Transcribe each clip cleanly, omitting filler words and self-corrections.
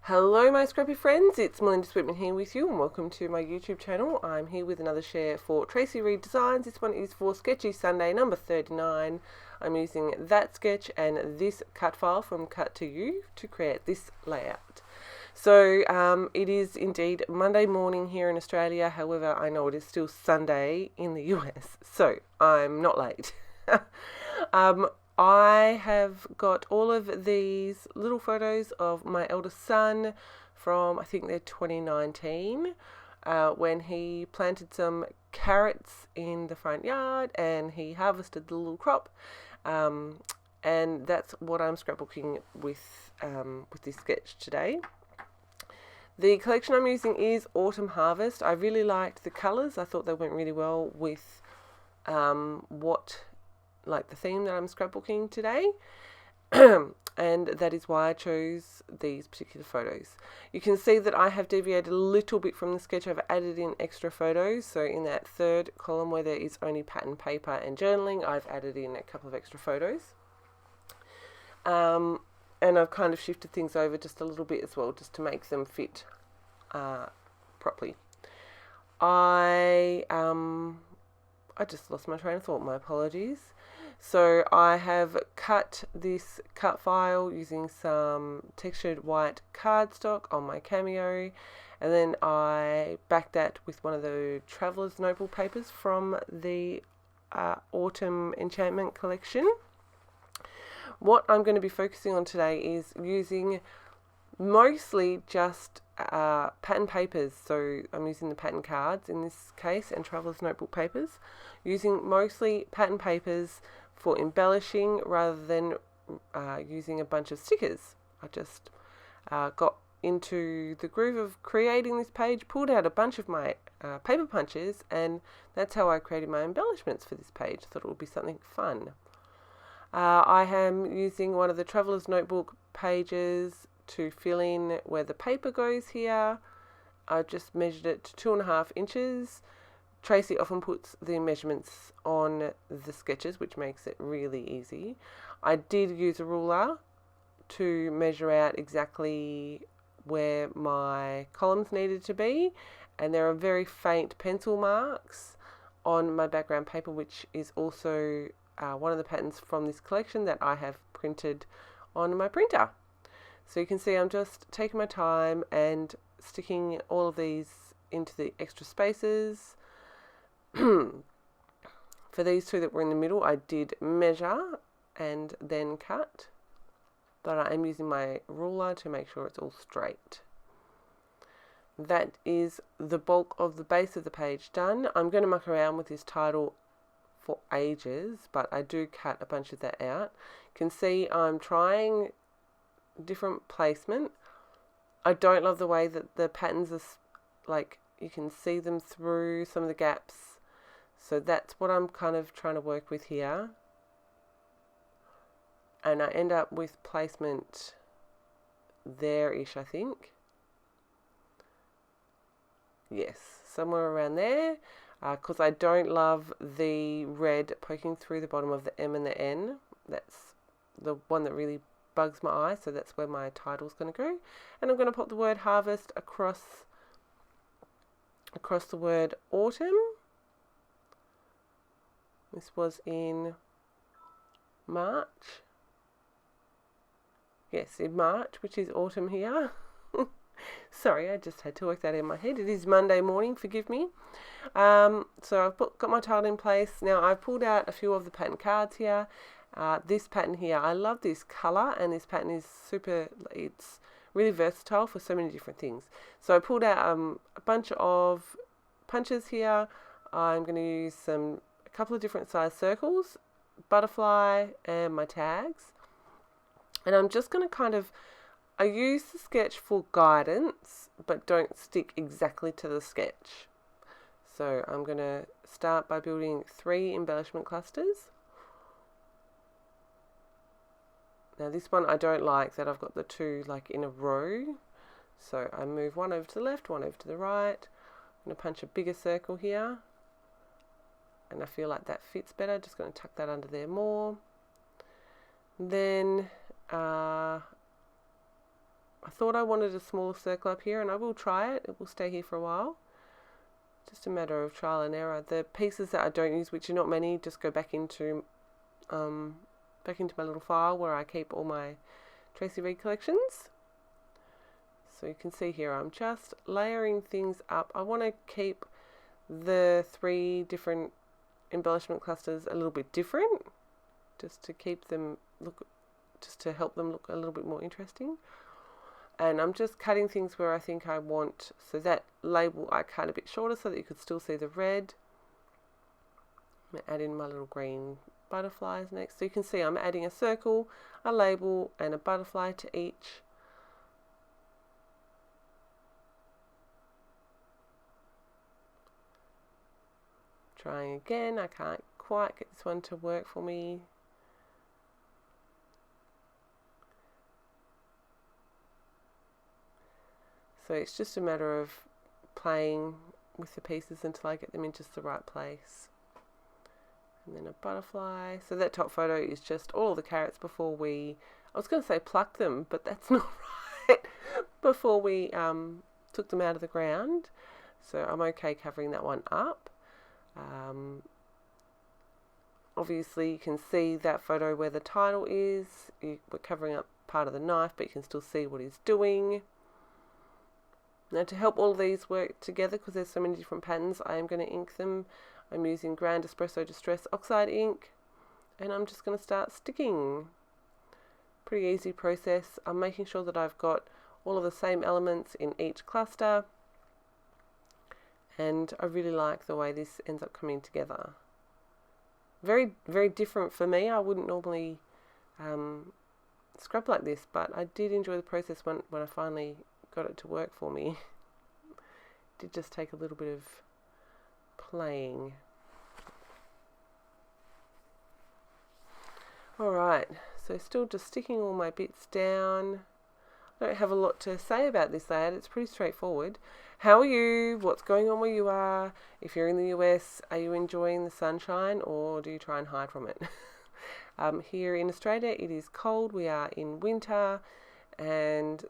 Hello my scrappy friends, it's Melinda Sweetman here with you and welcome to my YouTube channel. I'm here with another share for Traci Reed Designs. This one is for Sketchy Sunday number 39. I'm using that sketch and this cut file from Cut to You to create this layout. So it is indeed Monday morning here in Australia, however I know it is still Sunday in the US, so I'm not late. I have got all of these little photos of my eldest son from, I think they're 2019, when he planted some carrots in the front yard and he harvested the little crop. And that's what I'm scrapbooking with this sketch today. The collection I'm using is Autumn Harvest. I really liked the colours. I thought they went really well with the theme that I'm scrapbooking today. And that is why I chose these particular photos. You can see that I have deviated a little bit from the sketch. I've added in extra photos. So in that third column where there is only pattern paper and journaling, I've added in a couple of extra photos. And I've kind of shifted things over just a little bit as well, just to make them fit properly. I just lost my train of thought, my apologies. So I have cut this cut file using some textured white cardstock on my Cameo, and then I backed that with one of the Traveler's Notebook papers from the Autumn Enchantment collection. What I'm going to be focusing on today is using mostly just pattern papers. So I'm using the pattern cards in this case and Traveler's Notebook papers, using mostly pattern papers for embellishing rather than using a bunch of stickers. I just got into the groove of creating this page, pulled out a bunch of my paper punches, and that's how I created my embellishments for this page. Thought it would be something fun. I am using one of the Traveler's Notebook pages to fill in where the paper goes here. I just measured it to 2.5 inches. Traci often puts the measurements on the sketches, which makes it really easy. I did use a ruler to measure out exactly where my columns needed to be, and there are very faint pencil marks on my background paper, which is also one of the patterns from this collection that I have printed on my printer. So you can see I'm just taking my time and sticking all of these into the extra spaces. For these two that were in the middle, I did measure and then cut, but I am using my ruler to make sure it's all straight. That is the bulk of the base of the page done. I'm going to muck around with this title for ages, but I do cut a bunch of that out. You can see I'm trying different placement. I don't love the way that the patterns are like you can see them through some of the gaps. So that's what I'm kind of trying to work with here. And I end up with placement there-ish, I think. Yes, somewhere around there. Because I don't love the red poking through the bottom of the M and the N. That's the one that really bugs my eye, so that's where my title's going to go. And I'm going to put the word harvest across the word autumn. This was in March. Yes, in March, which is autumn here. Sorry, I just had to work that in my head. It is Monday morning, forgive me. So I've got my title in place. Now I've pulled out a few of the pattern cards here. This pattern here, I love this colour, and this pattern is it's really versatile for so many different things. So I pulled out a bunch of punches here. I'm going to use a couple of different size circles, butterfly, and my tags. And I'm just going to I use the sketch for guidance, but don't stick exactly to the sketch. So I'm going to start by building 3 embellishment clusters. Now this one I don't like that I've got the 2 like in a row. So I move one over to the left, one over to the right. I'm going to punch a bigger circle here. And I feel like that fits better. Just going to tuck that under there more. Then I thought I wanted a smaller circle up here, and I will try it. It will stay here for a while. Just a matter of trial and error. The pieces that I don't use, which are not many, just go back into my little file where I keep all my Traci Reed collections. So you can see here I'm just layering things up. I want to keep the 3 different embellishment clusters a little bit different, just to keep them just to help them look a little bit more interesting. And I'm just cutting things where I think I want, so that label I cut a bit shorter so that you could still see the red. I'm going to add in my little green butterflies next. So you can see I'm adding a circle, a label and a butterfly to each. Trying again, I can't quite get this one to work for me. So it's just a matter of playing with the pieces until I get them in just the right place. And then a butterfly. So that top photo is just all the carrots before we, I was going to say pluck them, but that's not right, before we took them out of the ground. So I'm okay covering that one up. Obviously you can see that photo where the title is. We're covering up part of the knife, but you can still see what he's doing. Now to help all of these work together, because there's so many different patterns, I am going to ink them. I'm using Grand Espresso Distress Oxide ink, and I'm just going to start sticking. Pretty easy process. I'm making sure that I've got all of the same elements in each cluster, and I really like the way this ends up coming together. Very, very different for me. I wouldn't normally scrap like this, but I did enjoy the process when I finally got it to work for me. It did just take a little bit of playing. Alright, so still just sticking all my bits down. I don't have a lot to say about this layout. It's pretty straightforward. How are you? What's going on where you are? If you're in the US, are you enjoying the sunshine or do you try and hide from it? Here in Australia, it is cold. We are in winter and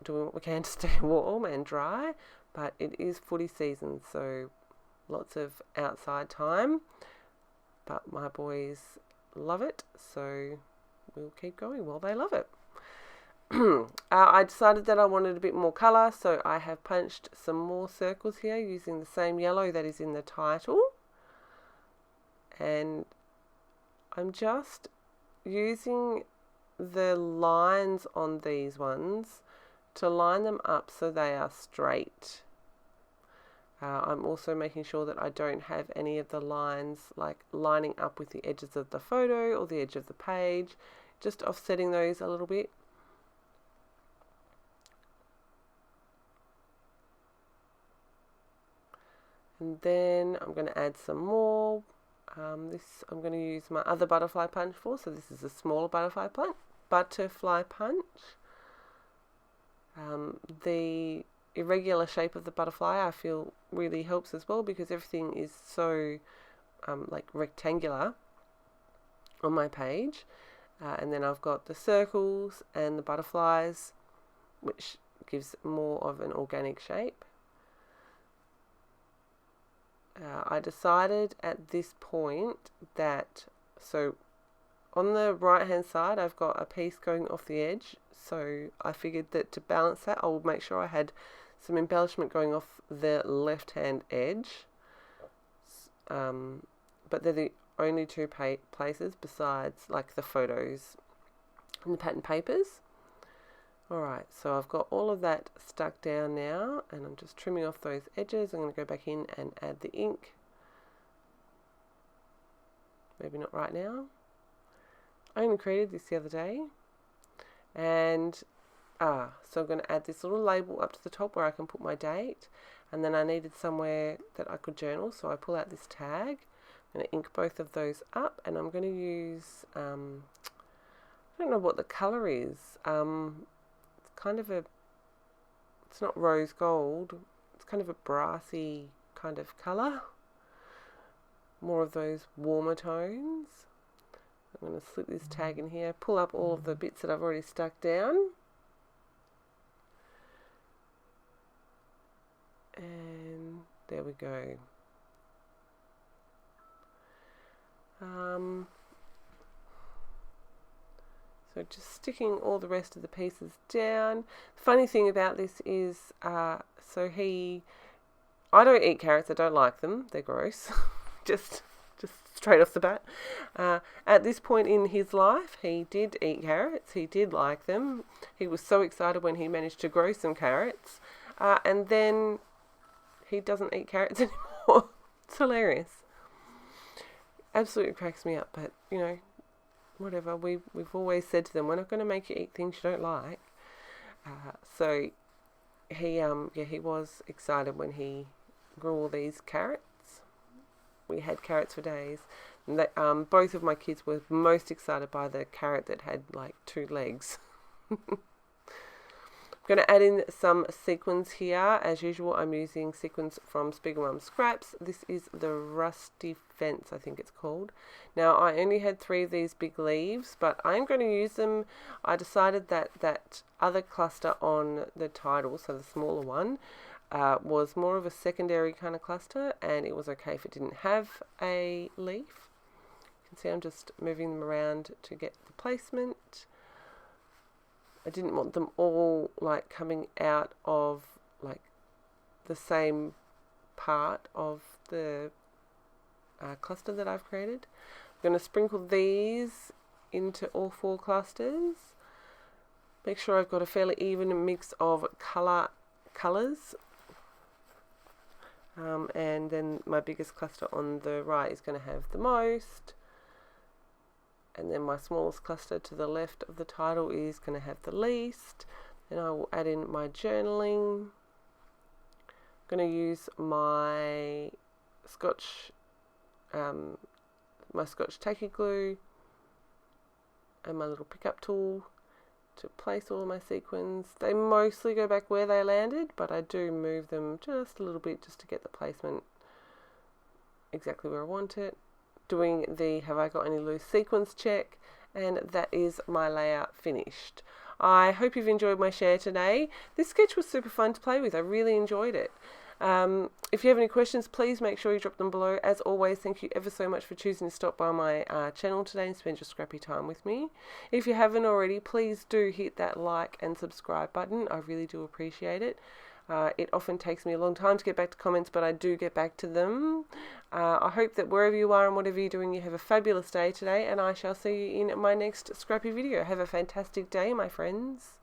doing what we can to stay warm and dry, but it is footy season, so lots of outside time. But my boys love it, so we'll keep going while they love it. I decided that I wanted a bit more colour, so I have punched some more circles here using the same yellow that is in the title, and I'm just using the lines on these ones to line them up so they are straight. I'm also making sure that I don't have any of the lines like lining up with the edges of the photo or the edge of the page, just offsetting those a little bit. And then I'm going to add some more. This I'm going to use my other butterfly punch for, so this is a smaller butterfly punch. The irregular shape of the butterfly I feel really helps as well, because everything is so like rectangular on my page. And then I've got the circles and the butterflies, which gives more of an organic shape. I decided at this point that, so on the right hand side I've got a piece going off the edge, so I figured that to balance that I would make sure I had some embellishment going off the left hand edge, but they're the only two places besides like the photos and the pattern papers. Alright, so I've got all of that stuck down now, and I'm just trimming off those edges. I'm going to go back in and add the ink. Maybe not right now. I only created this the other day. And, so I'm going to add this little label up to the top where I can put my date. And then I needed somewhere that I could journal, so I pull out this tag. I'm going to ink both of those up, and I'm going to use, I don't know what the colour is. Kind of it's not rose gold, it's kind of a brassy kind of colour, more of those warmer tones. I'm going to slip this tag in here, pull up all of the bits that I've already stuck down, And there we go. So just sticking all the rest of the pieces down. The funny thing about this is, I don't eat carrots. I don't like them. They're gross. just straight off the bat. At this point in his life, he did eat carrots. He did like them. He was so excited when he managed to grow some carrots. And then he doesn't eat carrots anymore. It's hilarious. Absolutely cracks me up. But, you know, whatever. We've always said to them, we're not going to make you eat things you don't like. So he was excited when he grew all these carrots. We had carrots for days. And that, both of my kids were most excited by the carrot that had like 2 legs. I'm going to add in some sequins here. As usual, I'm using sequins from SpiegelMom Scraps. This is the Rusty Fence, I think it's called. Now, I only had 3 of these big leaves, but I'm going to use them. I decided that that other cluster on the title, so the smaller one, was more of a secondary kind of cluster, and it was okay if it didn't have a leaf. You can see I'm just moving them around to get the placement. I didn't want them all like coming out of like the same part of the cluster that I've created. I'm going to sprinkle these into all 4 clusters. Make sure I've got a fairly even mix of colours. And then my biggest cluster on the right is going to have the most. And then my smallest cluster to the left of the title is going to have the least. Then I will add in my journaling. I'm going to use my Scotch tacky glue and my little pickup tool to place all of my sequins. They mostly go back where they landed, but I do move them just a little bit just to get the placement exactly where I want it. Doing the have I got any loose sequins check, and that is my layout finished. I hope you've enjoyed my share today. This sketch was super fun to play with. I really enjoyed it. If you have any questions, please make sure you drop them below. As always, thank you ever so much for choosing to stop by my channel today and spend your scrappy time with me. If you haven't already, please do hit that like and subscribe button. I really do appreciate it. It often takes me a long time to get back to comments, but I do get back to them. I hope that wherever you are and whatever you're doing, you have a fabulous day today, and I shall see you in my next scrappy video. Have a fantastic day, my friends.